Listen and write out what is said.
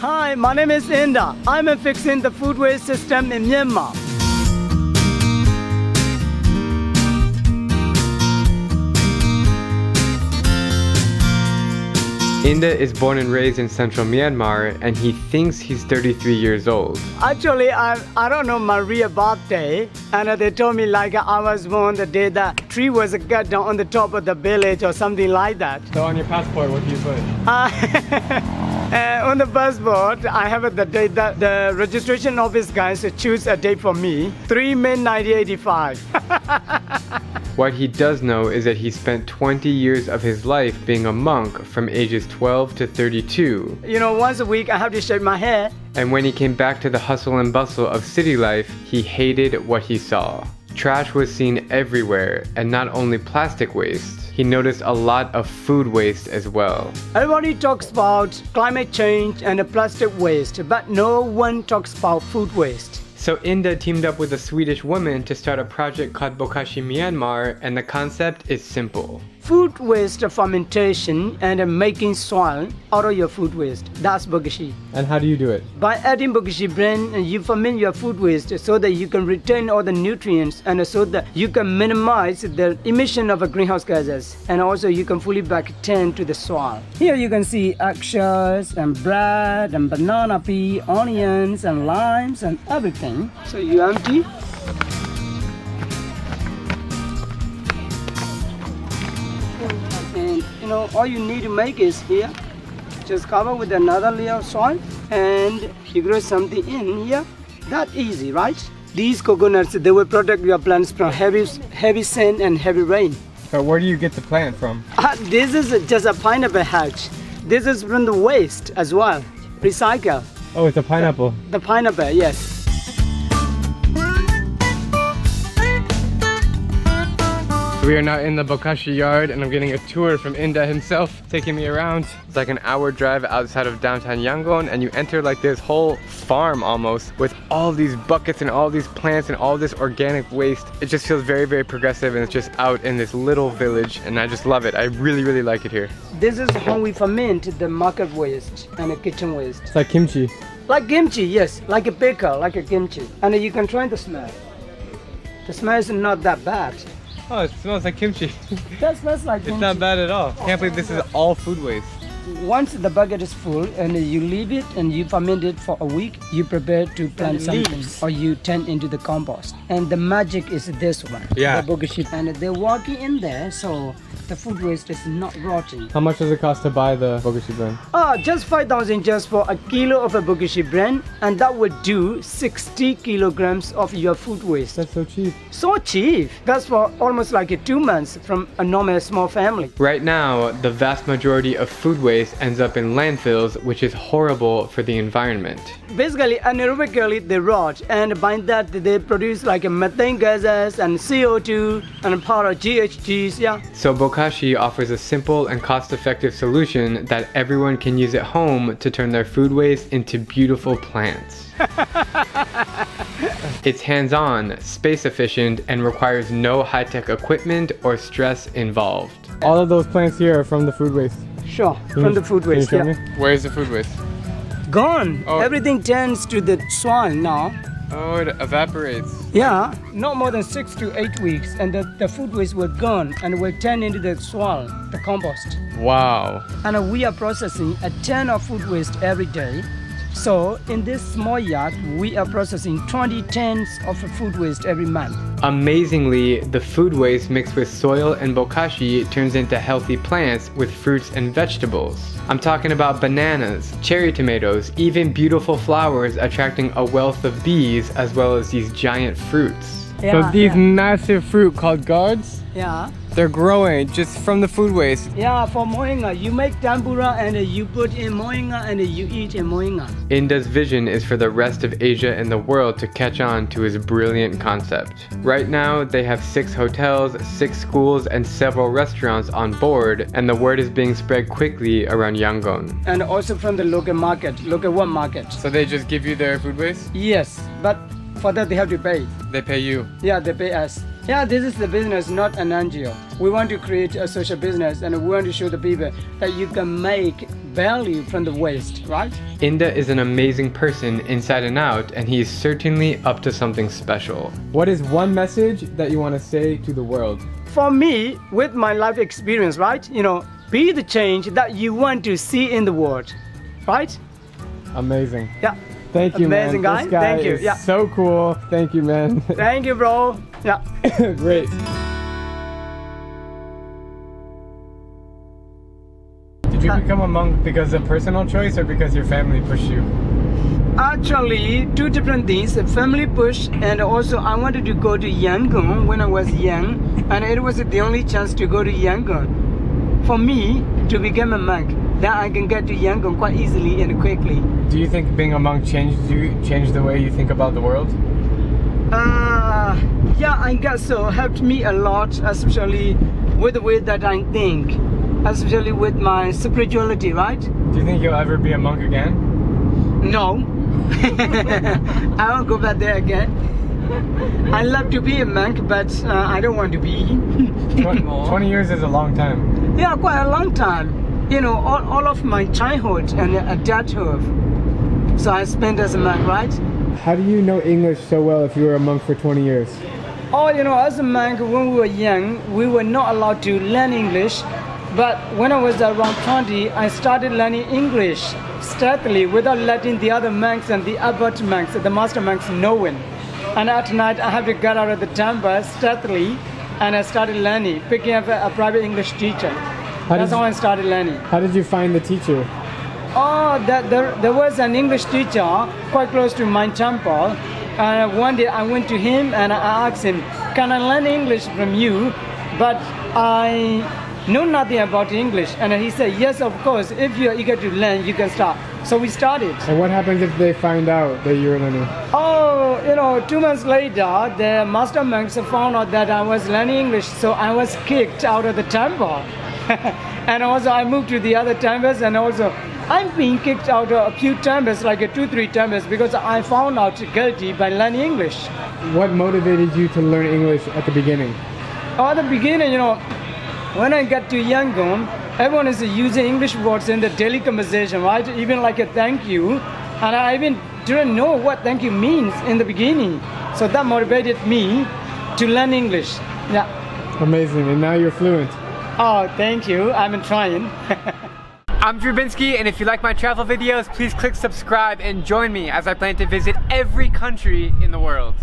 Hi, my name is Inda. I'm fixing the food waste system in Myanmar. Inda is born and raised in central Myanmar, and he thinks he's 33 years old. Actually, I don't know my real birthday, and they told me like I was born the day that tree was cut down on the top of the village or something like that. So on your passport, what do you put? On the passport, I have the date that the registration office guys choose a date for me, 3 May 1985. What he does know is that he spent 20 years of his life being a monk from ages 12 to 32. Once a week I have to shave my hair. And when he came back to the hustle and bustle of city life, he hated what he saw. Trash was seen everywhere, and not only plastic waste. He noticed a lot of food waste as well. Everybody talks about climate change and plastic waste, but no one talks about food waste. So Inda teamed up with a Swedish woman to start a project called Bokashi Myanmar, and the concept is simple. Food waste fermentation and making soil out of your food waste. That's Bokashi. And how do you do it? By adding Bokashi bran, you ferment your food waste so that you can retain all the nutrients and so that you can minimize the emission of greenhouse gases, and also you can fully back tend to the soil. Here you can see eggshells and bread and banana peel, onions and limes and everything. So you empty. And all you need to make is here, just cover with another layer of soil and you grow something in here. That easy, right? These coconuts, they will protect your plants from heavy sand and heavy rain. But where do you get the plant from? This is just a pineapple hedge. This is from the waste as well. Recycle. Oh, it's a pineapple. The pineapple, yes. We are now in the Bokashi yard, and I'm getting a tour from Inda himself, taking me around. It's like an hour drive outside of downtown Yangon, and you enter like this whole farm almost with all these buckets and all these plants and all this organic waste. It just feels very, very progressive, and it's just out in this little village, and I just love it. I really, really like it here. This is how we ferment the market waste and the kitchen waste. It's like kimchi. Like kimchi, yes, like a baker, like a kimchi. And you can try the smell. The smell is not that bad. Oh, it smells like kimchi. That smells like kimchi. It's not bad at all. Can't believe this is all food waste. Once the bucket is full and you leave it and you ferment it for a week, you prepare to plant something or you turn into the compost. And the magic is this one, yeah. The Bokashi. And they're walking in there, so the food waste is not rotting. How much does it cost to buy the Bokashi bran? Just 5,000 just for a kilo of a Bokashi bran, and that would do 60 kilograms of your food waste. That's so cheap. So cheap. That's for almost like 2 months from a normal small family. Right now, the vast majority of food waste ends up in landfills, which is horrible for the environment. Basically, anaerobically they rot, and by that they produce like methane gases and CO2 and part of GHGs, yeah. So Bokashi offers a simple and cost-effective solution that everyone can use at home to turn their food waste into beautiful plants. It's hands-on, space-efficient, and requires no high-tech equipment or stress involved. All of those plants here are from the food waste. Sure, from the food waste, yeah. Where is the food waste? Gone. Oh. Everything turns to the soil now. Oh, it evaporates. Yeah, not more than 6 to 8 weeks, and the food waste will gone and will turn into the soil, the compost. Wow. And we are processing a ton of food waste every day. So in this small yard, we are processing 20 tons of food waste every month. Amazingly, the food waste mixed with soil and bokashi turns into healthy plants with fruits and vegetables. I'm talking about bananas, cherry tomatoes, even beautiful flowers attracting a wealth of bees, as well as these giant fruits. Yeah, so these massive fruit called gourds, yeah. They're growing just from the food waste. Yeah, for moringa. You make tempura and you put in moringa and you eat in moringa. Inda's vision is for the rest of Asia and the world to catch on to his brilliant concept. Right now, they have 6 hotels, 6 schools, and several restaurants on board, and the word is being spread quickly around Yangon. And also from the local market, local one market. So they just give you their food waste? Yes, but for that they have to pay. They pay you? Yeah, they pay us. Yeah, this is the business, not an NGO. We want to create a social business and we want to show the people that you can make value from the waste, right? Inda is an amazing person inside and out, and he is certainly up to something special. What is one message that you want to say to the world? For me, with my life experience, right? Be the change that you want to see in the world, right? Amazing. Yeah. Thank you, Amazing man. guy. This guy Thank you. is Yeah. so cool. Thank you, man. Thank you, bro. Yeah. Great. Did you become a monk because of personal choice or because your family pushed you? Actually, two different things, a family push, and also I wanted to go to Yangon when I was young, and it was the only chance to go to Yangon. For me, to become a monk, then I can get to Yangon quite easily and quickly. Do you think being a monk changed the way you think about the world? Yeah, I guess so. Helped me a lot, especially with the way that I think, especially with my spirituality, right? Do you think you'll ever be a monk again? No. I won't go back there again. I love to be a monk, but I don't want to be. 20 years is a long time. Yeah, quite a long time. All of my childhood and adulthood. So I spent as a monk, right? How do you know English so well if you were a monk for 20 years? Oh, as a monk, when we were young, we were not allowed to learn English. But when I was around 20, I started learning English steadily without letting the other monks and the abbot monks, the master monks, know it. And at night, I have to get out of the temple steadily, and I started learning, picking up a private English teacher. That's how I started learning. How did you find the teacher? Oh, there was an English teacher quite close to my temple. One day I went to him and I asked him, can I learn English from you? But I know nothing about English. And he said, yes, of course. If you're eager to learn, you can start. So we started. And what happens if they find out that you're learning? Oh, 2 months later, the master monks found out that I was learning English. So I was kicked out of the temple. And also I moved to the other temples, and also I'm being kicked out of a few temples, like 2-3 temples, because I found out guilty by learning English. What motivated you to learn English at the beginning? At the beginning, when I got to Yangon, everyone is using English words in the daily conversation, right? Even like a thank you. And I even didn't know what thank you means in the beginning. So that motivated me to learn English. Yeah. Amazing. And now you're fluent. Oh, thank you. I've been trying. I'm Drew Binsky, and if you like my travel videos, please click subscribe and join me as I plan to visit every country in the world.